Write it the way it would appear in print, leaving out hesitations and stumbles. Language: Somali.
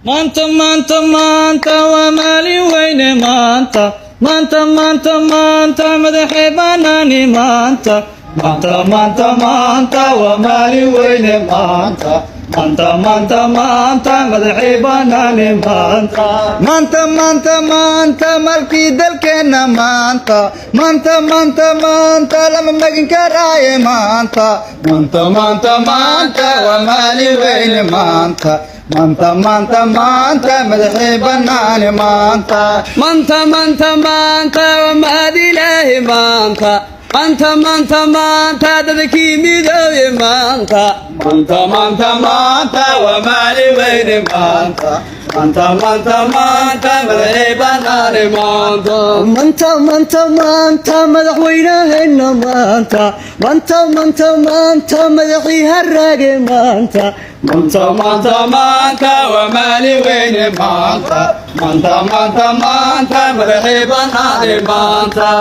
Manta manta manta ومالي وين manta manta manta manta مدحي بناني manta manta manta manta ومالي وين manta manta manta manta مدحي بناني manta manta manta manta ملكي دلكنا manta manta manta manta لما مجن كراي manta manta manta manta ومالي وين manta manta manta manta مدحي بناني manta manta manta manta ومهدي إلهي manta manta manta manta dadkii midooye manta manta manta manta ومالي وين manta manta manta manta مدحي بناني manta manta manta manta madaxweynaheena manta manta manta manta madaxii haraage manta manta manta manta ومالي وين manta manta manta manta مدحي بناني manta